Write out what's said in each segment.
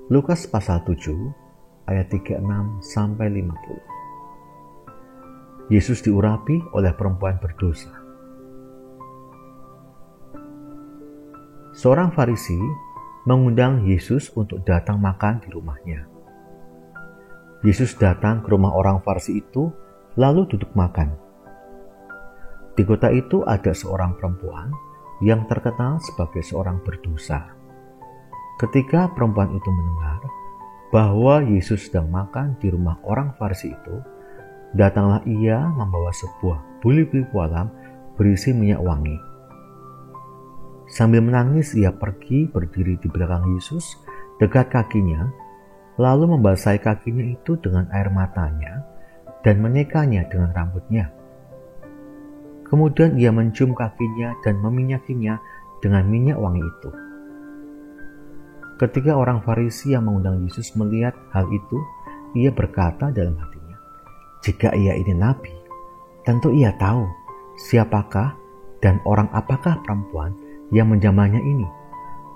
Lukas pasal 7 ayat 36-50. Yesus diurapi oleh perempuan berdosa. Seorang Farisi mengundang Yesus untuk datang makan di rumahnya. Yesus datang ke rumah orang Farisi itu lalu duduk makan. Di kota itu ada seorang perempuan yang terkenal sebagai seorang berdosa. Ketika perempuan itu mendengar bahwa Yesus sedang makan di rumah orang Farisi itu, datanglah ia membawa sebuah buli-buli pualam berisi minyak wangi. Sambil menangis ia pergi berdiri di belakang Yesus dekat kakinya, lalu membasahi kakinya itu dengan air matanya dan menyekanya dengan rambutnya. Kemudian ia mencium kakinya dan meminyakinya dengan minyak wangi itu. Ketika orang Farisi yang mengundang Yesus melihat hal itu, ia berkata dalam hatinya, "Jika ia ini nabi, tentu ia tahu siapakah dan orang apakah perempuan yang menjamahnya ini.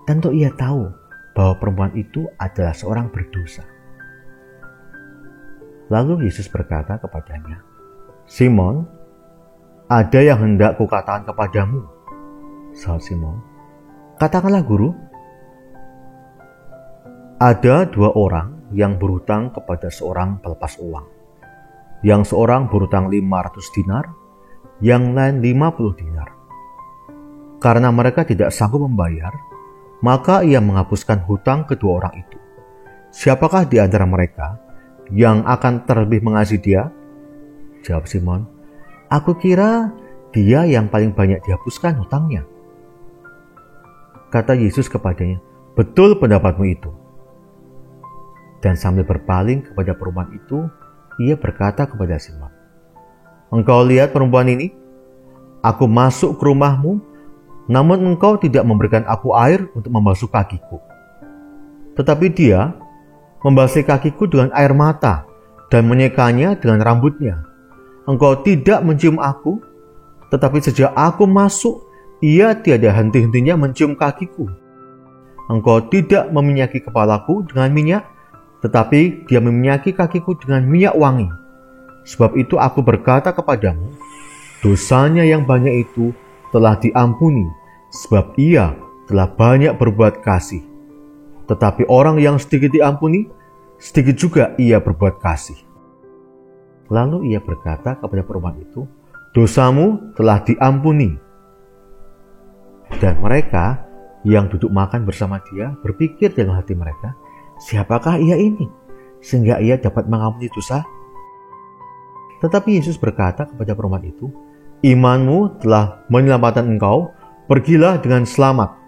Tentu ia tahu bahwa perempuan itu adalah seorang berdosa." Lalu Yesus berkata kepadanya, "Simon, ada yang hendak kukatakan kepadamu." Sahut Simon, "Katakanlah, Guru." Ada dua orang yang berhutang kepada seorang pelepas uang. Yang seorang berhutang 500 dinar, yang lain 50 dinar. Karena mereka tidak sanggup membayar, maka ia menghapuskan hutang kedua orang itu. "Siapakah di antara mereka yang akan terlebih mengasihi dia?" Jawab Simon, "Aku kira dia yang paling banyak dihapuskan hutangnya." Kata Yesus kepadanya, "Betul pendapatmu itu." Dan sambil berpaling kepada perempuan itu, ia berkata kepada Simon, "Engkau lihat perempuan ini? Aku masuk ke rumahmu, namun engkau tidak memberikan aku air untuk membasuh kakiku. Tetapi dia membasahi kakiku dengan air mata dan menyekanya dengan rambutnya. Engkau tidak mencium aku, tetapi sejak aku masuk, ia tiada henti-hentinya mencium kakiku. Engkau tidak meminyaki kepalaku dengan minyak, tetapi dia meminyaki kakiku dengan minyak wangi. Sebab itu aku berkata kepadamu, dosanya yang banyak itu telah diampuni, sebab ia telah banyak berbuat kasih. Tetapi orang yang sedikit diampuni, sedikit juga ia berbuat kasih." Lalu ia berkata kepada perempuan itu, "Dosamu telah diampuni." Dan mereka yang duduk makan bersama dia berpikir dalam hati mereka, "Siapakah ia ini, sehingga ia dapat mengampuni dosa?" Tetapi Yesus berkata kepada perempuan itu, "Imanmu telah menyelamatkan engkau, pergilah dengan selamat